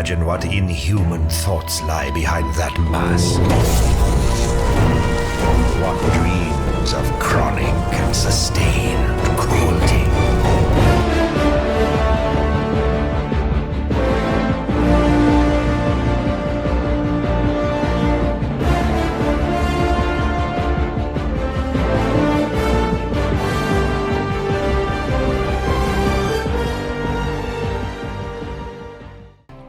imagine what inhuman thoughts lie behind that mask. What dreams of chronic and sustained cruelty.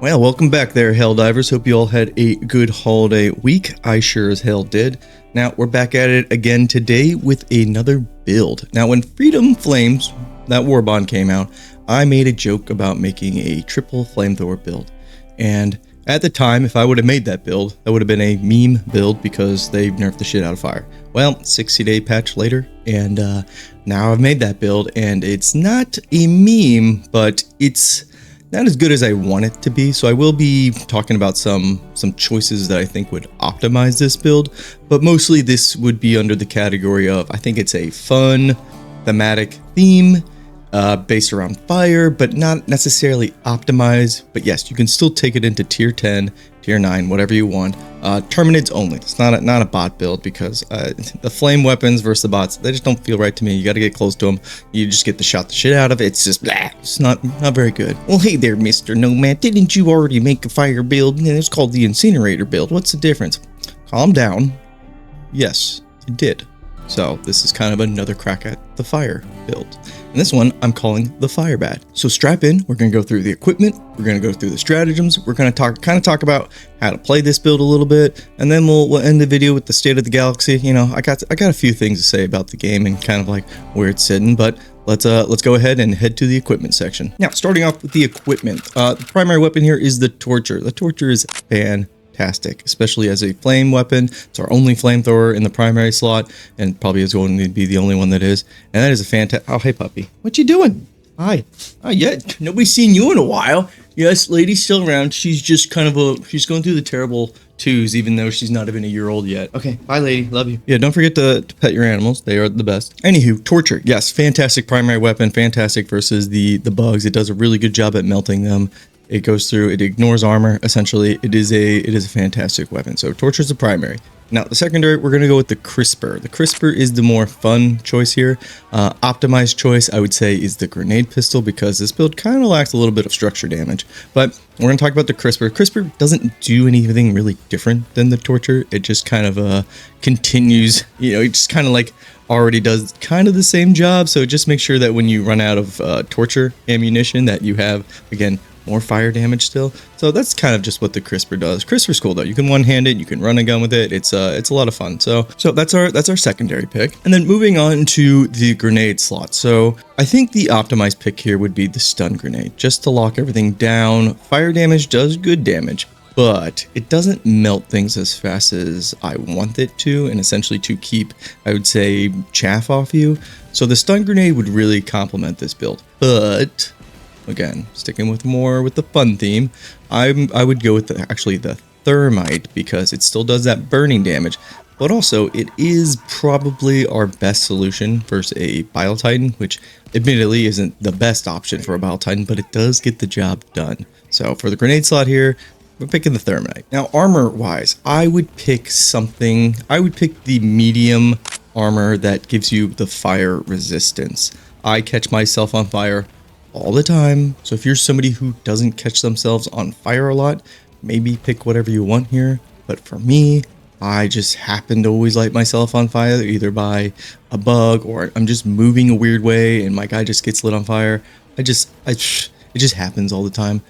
Well, welcome back there, Helldivers. Hope you all had a good holiday week. I sure as hell did. Now, we're back at it again today with another build. Now, when Freedom Flames, that war bond came out, I made a joke about making a triple flamethrower build. And at the time, if I would have made that build, that would have been a meme build because they nerfed the shit out of fire. Well, 60-day patch later, and now I've made that build, and it's not a meme, but it's not as good as I want it to be, so I will be talking about some choices that I think would optimize this build, but mostly this would be under the category of, I think it's a fun, thematic theme based around fire, but not necessarily optimized. But yes, you can still take it into tier 10, tier 9, whatever you want. Terminids only. It's not a bot build because the flame weapons versus the bots, they just don't feel right to me. You got to get close to them. You just get to shot the shit out of it. It's just blah. It's not very good. Well, hey there, Mr. Nomad. Didn't you already make a fire build? It's called the incinerator build. What's the difference? Calm down. Yes, it did. So this is kind of another crack at the fire build. And this one I'm calling the Firebat. So strap in, we're going to go through the equipment, we're going to go through the stratagems, we're going to talk about how to play this build a little bit, and then we'll end the video with the state of the galaxy. You know, I got a few things to say about the game and kind of like where it's sitting, but let's go ahead and head to the equipment section. Now, starting off with the equipment, the primary weapon here is the Torture. The Torture is fantastic, especially as a flame weapon. It's our only flamethrower in the primary slot, and probably is going to be the only one that is. And that is a fantastic. Oh, hey puppy, what you doing? Hi. Yeah, nobody's seen you in a while. Yes, lady's still around. She's just kind of she's going through the terrible twos, even though she's not even a year old yet. Okay, bye lady, love you. Yeah, don't forget to pet your animals. They are the best. Anywho, Torture, yes, fantastic primary weapon, fantastic versus the bugs. It does a really good job at melting them. It goes through, it ignores armor. Essentially, it is a fantastic weapon. So Torture is the primary. Now the secondary, we're going to go with the Crisper. The Crisper is the more fun choice here. Optimized choice, I would say, is the grenade pistol because this build kind of lacks a little bit of structure damage. But we're going to talk about the Crisper. Crisper doesn't do anything really different than the Torture. It just kind of continues, you know, it just kind of like already does kind of the same job. So just make sure that when you run out of Torture ammunition that you have, again, more fire damage still. So that's kind of just what the Crisper does. Crisper's cool though. You can one-hand it, you can run a gun with it. It's a lot of fun. So that's our secondary pick. And then moving on to the grenade slot. So I think the optimized pick here would be the stun grenade, just to lock everything down. Fire damage does good damage, but it doesn't melt things as fast as I want it to, and essentially to keep, I would say, chaff off you. So the stun grenade would really complement this build. But again, sticking with the fun theme, I would go with the thermite because it still does that burning damage, but also it is probably our best solution versus a Bile Titan, which admittedly isn't the best option for a Bile Titan, but it does get the job done. So for the grenade slot here, we're picking the thermite. Now armor wise, I would pick the medium armor that gives you the fire resistance. I catch myself on fire all the time, so if you're somebody who doesn't catch themselves on fire a lot, maybe pick whatever you want here. But for me, I just happen to always light myself on fire, either by a bug or I'm just moving a weird way and my guy just gets lit on fire. It just happens all the time.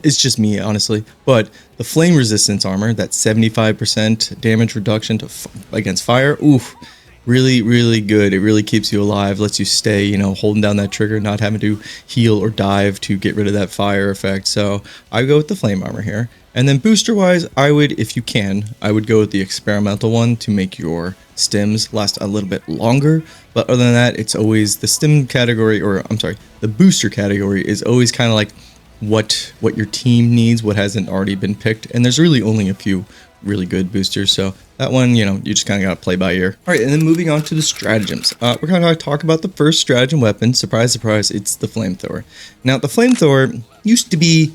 It's just me, honestly. But the flame resistance armor, that 75% damage reduction against fire, oof, really good. It really keeps you alive, lets you stay, you know, holding down that trigger, not having to heal or dive to get rid of that fire effect. So I go with the flame armor here. And then booster wise, I would, if you can, I would go with the experimental one to make your stims last a little bit longer. But other than that, it's always the stim category, or I'm sorry, the booster category is always kind of like what your team needs, what hasn't already been picked. And there's really only a few really good boosters, so that one, you know, you just kind of gotta play by ear. All right, and then moving on to the stratagems. We're gonna talk about the first stratagem weapon. Surprise, surprise, it's the flamethrower. Now, the flamethrower used to be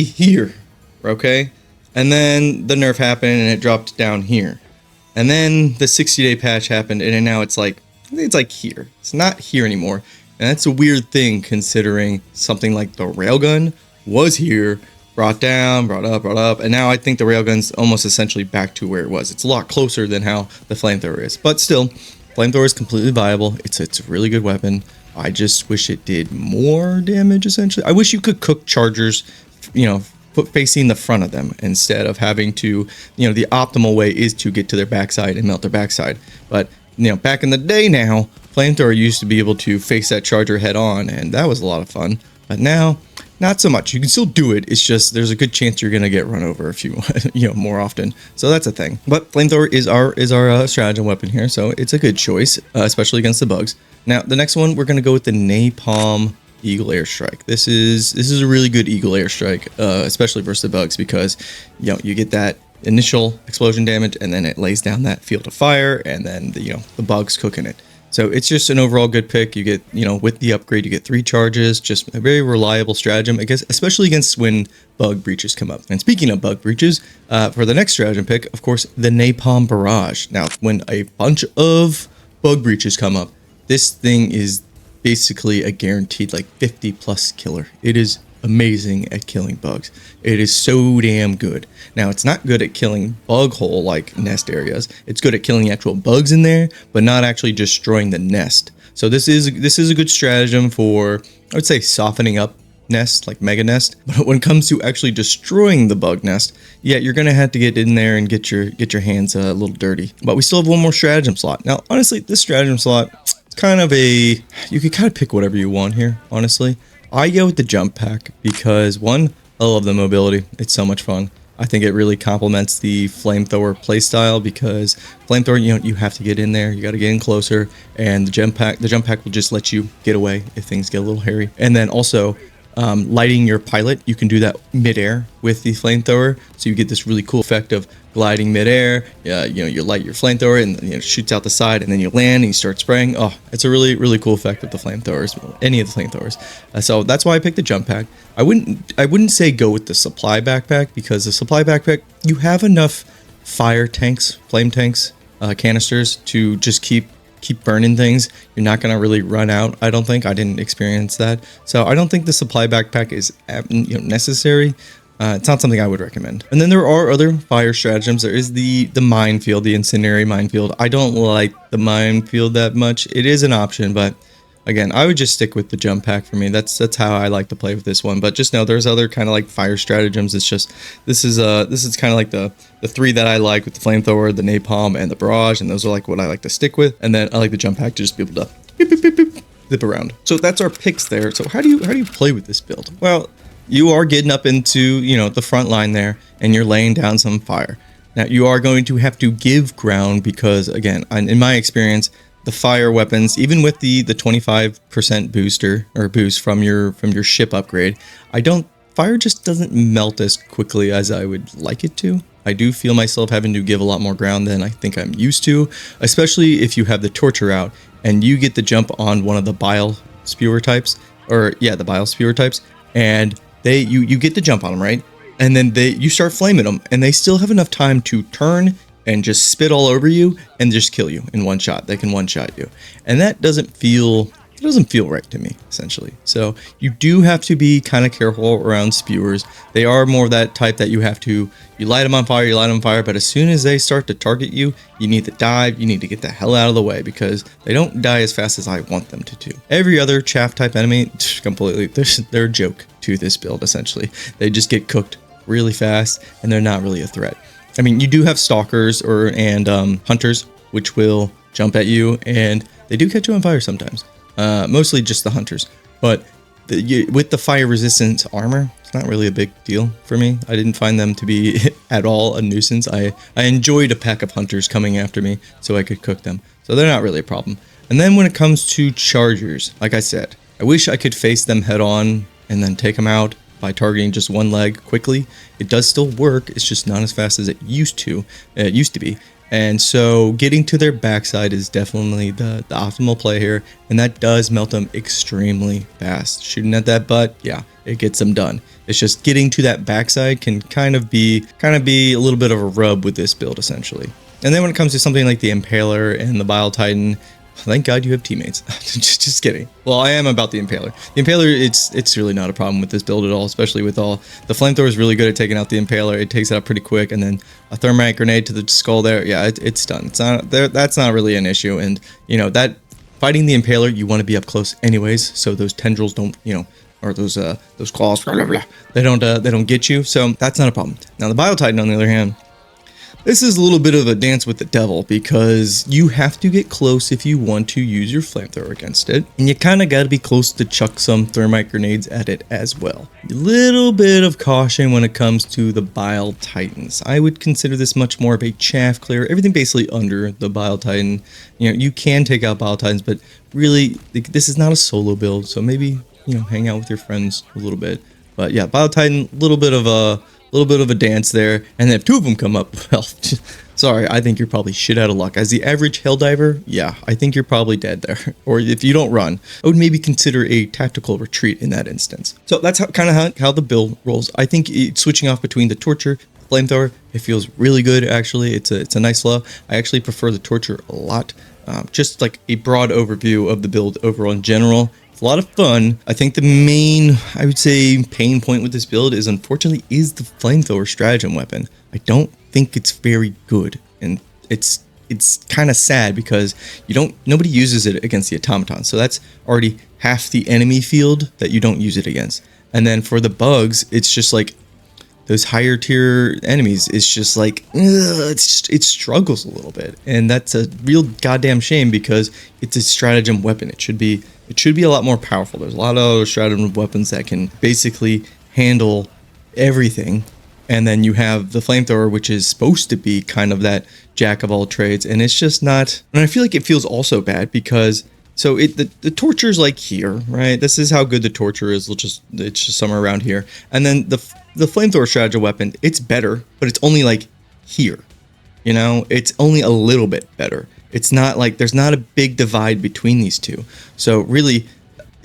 here. okay? And then the nerf happened and it dropped down here. And then the 60-day patch happened and now it's like here. It's not here anymore. And that's a weird thing considering something like the railgun was here, brought down, brought up, and now I think the railgun's almost essentially back to where it was. It's a lot closer than how the flamethrower is. But still, flamethrower is completely viable. It's a really good weapon. I just wish it did more damage, essentially. I wish you could cook chargers, facing the front of them instead of having to, the optimal way is to get to their backside and melt their backside. But, back in the day now, flamethrower used to be able to face that charger head on, and that was a lot of fun. But now, not so much. You can still do it. It's just there's a good chance you're gonna get run over if you more often. So that's a thing. But flamethrower is our stratagem weapon here, so it's a good choice, especially against the bugs. Now the next one we're gonna go with the napalm eagle airstrike. This is a really good eagle airstrike, especially versus the bugs because you get that initial explosion damage and then it lays down that field of fire and then the bugs cooking it. So it's just an overall good pick. You get, with the upgrade, you get 3 charges, just a very reliable stratagem, I guess, especially against when bug breaches come up. And speaking of bug breaches, for the next stratagem pick, of course, the napalm barrage. Now, when a bunch of bug breaches come up, this thing is basically a guaranteed like 50 plus killer. It is amazing at killing bugs. It is so damn good. Now it's not good at killing bug hole like nest areas. It's good at killing actual bugs in there, but not actually destroying the nest. So this is a good stratagem for, I would say, softening up nests like mega nest. But when it comes to actually destroying the bug nest, yeah, you're gonna have to get in there and get your hands a little dirty. But we still have one more stratagem slot. Now honestly, this stratagem slot, it's kind of you could kind of pick whatever you want here, honestly. I go with the jump pack because, one, I love the mobility. It's so much fun. I think it really complements the flamethrower playstyle because flamethrower, you have to get in there. You got to get in closer, and the jump pack will just let you get away if things get a little hairy. And then also, lighting your pilot, you can do that midair with the flamethrower, so you get this really cool effect of gliding midair. You light your flamethrower and it shoots out the side, and then you land and you start spraying. Oh, it's a really cool effect with the flamethrowers, any of the flamethrowers. So that's why I picked the jump pack. I wouldn't say go with the supply backpack because the supply backpack, you have enough fire tanks, flame tanks, canisters to just keep burning things. You're not going to really run out. I don't think. I didn't experience that. So I don't think the supply backpack is necessary. It's not something I would recommend. And then there are other fire stratagems. There is the minefield, the incendiary minefield. I don't like the minefield that much. It is an option, but again, I would just stick with the jump pack for me. That's how I like to play with this one. But just know there's other kind of like fire stratagems. It's just this is kind of like the 3 that I like with the flamethrower, the napalm, and the barrage, and those are like what I like to stick with. And then I like the jump pack to just be able to beep, beep, beep, beep, zip around. So that's our picks there. So how do you play with this build? Well, you are getting up into the front line there, and you're laying down some fire. Now you are going to have to give ground because, again, in my experience, the fire weapons, even with the 25% booster or boost from your ship upgrade, fire just doesn't melt as quickly as I would like it to. I do feel myself having to give a lot more ground than I think I'm used to, especially if you have the torture out and you get the jump on one of the bile spewer types, and you get the jump on them, right? And then you start flaming them, and they still have enough time to turn and just spit all over you and just kill you in one shot. They can one-shot you, and that doesn't feel right to me, essentially. So you do have to be kind of careful around spewers. They are more of that type that you light them on fire, but as soon as they start to target you, you need to dive, you need to get the hell out of the way because they don't die as fast as I want them to do. Every other chaff type enemy, completely, they're a joke to this build, essentially. They just get cooked really fast and they're not really a threat. I mean, you do have stalkers and hunters, which will jump at you, and they do catch you on fire sometimes. Mostly just the hunters, but with the fire resistance armor, it's not really a big deal for me. I didn't find them to be at all a nuisance. I enjoyed a pack of hunters coming after me so I could cook them, so they're not really a problem. And then when it comes to chargers, like I said, I wish I could face them head on and then take them out by targeting just one leg quickly. It does still work, it's just not as fast as it used to be. And so getting to their backside is definitely the optimal play here, and that does melt them extremely fast. Shooting at that butt, yeah, it gets them done. It's just getting to that backside can kind of be a little bit of a rub with this build essentially. And then when it comes to something like the Impaler and the Bile Titan, thank God you have teammates. just kidding. Well, I am about the Impaler. The Impaler, it's really not a problem with this build at all, especially with all the flamethrower is really good at taking out the Impaler. It takes it out pretty quick, and then a thermite grenade to the skull there. Yeah, it's done. It's not there. That's not really an issue. And you know that fighting the Impaler, you want to be up close anyways, so those tendrils don't, you know, or those claws, blah, blah, blah, they don't get you. So that's not a problem. Now the Bile Titan, on the other hand, this is a little bit of a dance with the devil because you have to get close if you want to use your flamethrower against it. And you kind of got to be close to chuck some thermite grenades at it as well. A little bit of caution when it comes to the Bile Titans. I would consider this much more of a chaff clear. Everything basically under the Bile Titan. You know, you can take out Bile Titans, but really this is not a solo build. So maybe, you know, hang out with your friends a little bit. But yeah, Bile Titan, a little bit of a dance there, and then if two of them come up, well, sorry, I think you're probably shit out of luck. As the average Helldiver, yeah, I think you're probably dead there. Or if you don't run, I would maybe consider a tactical retreat in that instance. So that's how the build rolls. I think switching off between the Torture, Flamethrower, it feels really good actually. It's a nice flow. I actually prefer the Torture a lot. Just like a broad overview of the build overall in general. It's a lot of fun. I think the main, I would say, pain point with this build is unfortunately is the flamethrower stratagem weapon. I don't think it's very good, and it's kind of sad because nobody uses it against the automaton. So that's already half the enemy field that you don't use it against. And then for the bugs, it's just like those higher tier enemies, it's just like, it struggles a little bit. And that's a real goddamn shame because it's a stratagem weapon. It should be a lot more powerful. There's a lot of other stratagem weapons that can basically handle everything. And then you have the flamethrower, which is supposed to be kind of that jack of all trades. And it's just not. And I feel like it feels also bad because the torture's like here, right? This is how good the torture is. It's just somewhere around here. And then the flamethrower stratagem weapon, it's better, but it's only like here. You know, it's only a little bit better. It's not like there's not a big divide between these two. So really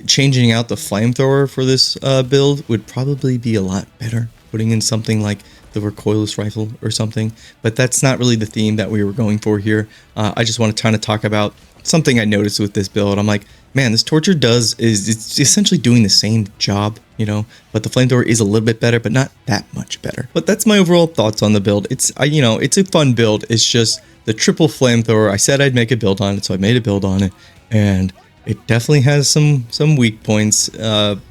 changing out the flamethrower for this build would probably be a lot better. Putting in something like the recoilless rifle or something, but that's not really the theme that we were going for here. I just want to kind of talk about something I noticed with this build. I'm like, man, this torture it's essentially doing the same job, you know, but the flamethrower is a little bit better, but not that much better. But that's my overall thoughts on the build. It's a fun build. It's just the triple flamethrower. I said I'd make a build on it, so I made a build on it, and it definitely has some weak points,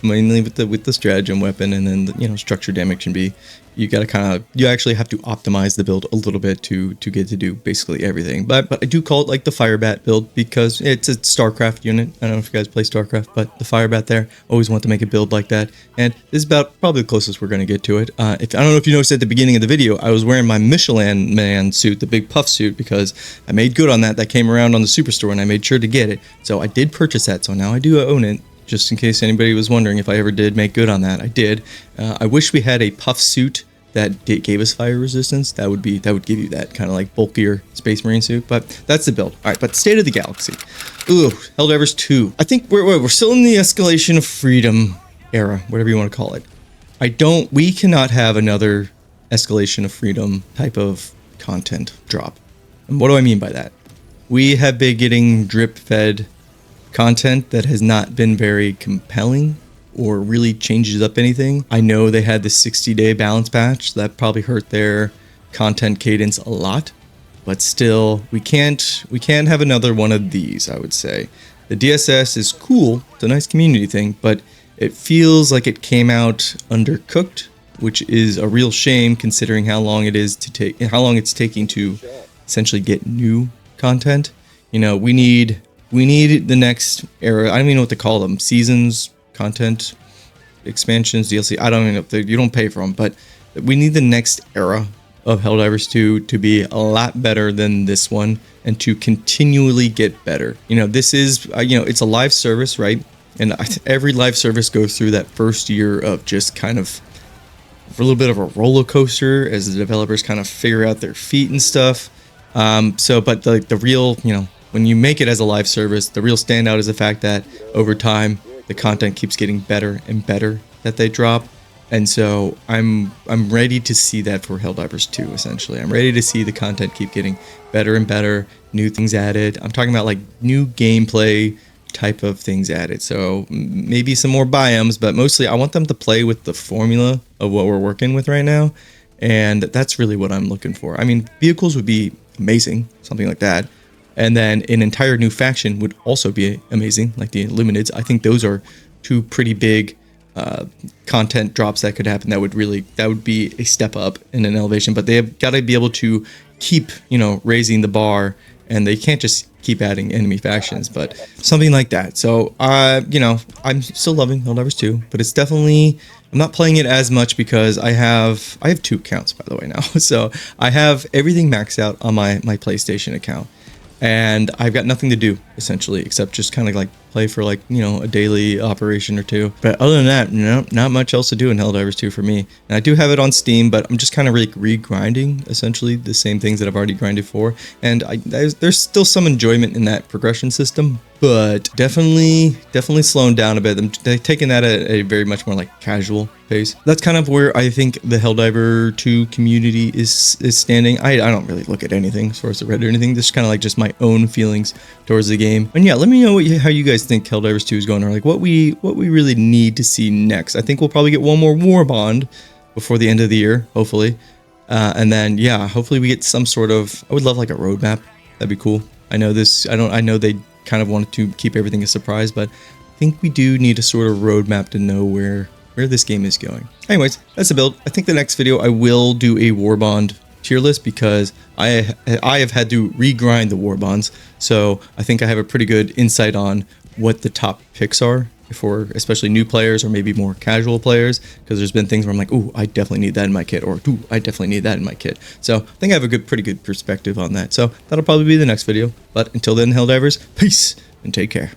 mainly with the stratagem weapon, and then structure damage can be. You actually have to optimize the build a little bit to get to do basically everything. But I do call it like the Firebat build because it's a StarCraft unit. I don't know if you guys play StarCraft, but the Firebat there, always want to make a build like that. And this is about probably the closest we're going to get to it. I don't know if you noticed at the beginning of the video, I was wearing my Michelin Man suit, the big puff suit, because I made good on that. That came around on the Superstore and I made sure to get it. So I did purchase that. So now I do own it. Just in case anybody was wondering if I ever did make good on that, I did. I wish we had a puff suit that gave us fire resistance. That would give you that kind of like bulkier Space Marine suit. But that's the build. All right, but State of the Galaxy. Ooh, Helldivers 2. I think we're still in the escalation of freedom era, whatever you want to call it. We cannot have another escalation of freedom type of content drop. And what do I mean by that? We have been getting drip-fed content that has not been very compelling or really changes up anything. I know they had the 60-day balance patch that probably hurt their content cadence a lot, but still we can't have another one of these. I would say the DSS is cool, it's a nice community thing, but it feels like it came out undercooked, which is a real shame considering how long it's taking to essentially get new content. We need the next era. I don't even know what to call them. Seasons, content, expansions, DLC. I don't even know if you don't pay for them, but we need the next era of Helldivers 2 to be a lot better than this one and to continually get better. This is, it's a live service, right? And every live service goes through that first year of just kind of a little bit of a roller coaster as the developers kind of figure out their feet and stuff. But the real, when you make it as a live service, the real standout is the fact that over time, the content keeps getting better and better that they drop. And so I'm ready to see that for Helldivers 2, essentially. I'm ready to see the content keep getting better and better, new things added. I'm talking about like new gameplay type of things added. So maybe some more biomes, but mostly I want them to play with the formula of what we're working with right now. And that's really what I'm looking for. I mean, vehicles would be amazing, something like that. And then an entire new faction would also be amazing, like the Illuminids. I think those are two pretty big content drops that could happen. That would be a step up in an elevation, but they have got to be able to keep, raising the bar, and they can't just keep adding enemy factions, but something like that. So, I'm still loving Helldivers 2, but it's definitely, I'm not playing it as much because I have 2 accounts, by the way, now. So I have everything maxed out on my PlayStation account. And I've got nothing to do, essentially, except just kind of like play for like, a daily operation or two. But other than that, not much else to do in Helldivers 2 for me. And I do have it on Steam, but I'm just kind of re-grinding, essentially, the same things that I've already grinded for. And there's still some enjoyment in that progression system, but definitely slowing down a bit. I'm taking that at a very much more like casual pace. That's kind of where I think the Helldiver 2 community is standing. I don't really look at anything as far as the Reddit or anything. This is kind of like just my own feelings towards the game. And yeah, let me know how you guys think Helldivers 2 is going, or like what we really need to see next. I think we'll probably get one more war bond before the end of the year, hopefully. And then yeah, hopefully we get some sort of, I would love like a roadmap. That'd be cool. I know they kind of wanted to keep everything a surprise, but I think we do need a sort of roadmap to know where this game is going. Anyways, that's the build. I think the next video I will do a warbond tier list because I have had to regrind the warbonds, so I think I have a pretty good insight on what the top picks are for especially new players or maybe more casual players, because there's been things where I'm like, ooh, I definitely need that in my kit, or ooh, I definitely need that in my kit. So I think I have a pretty good perspective on that. So that'll probably be the next video. But until then, Helldivers, peace and take care.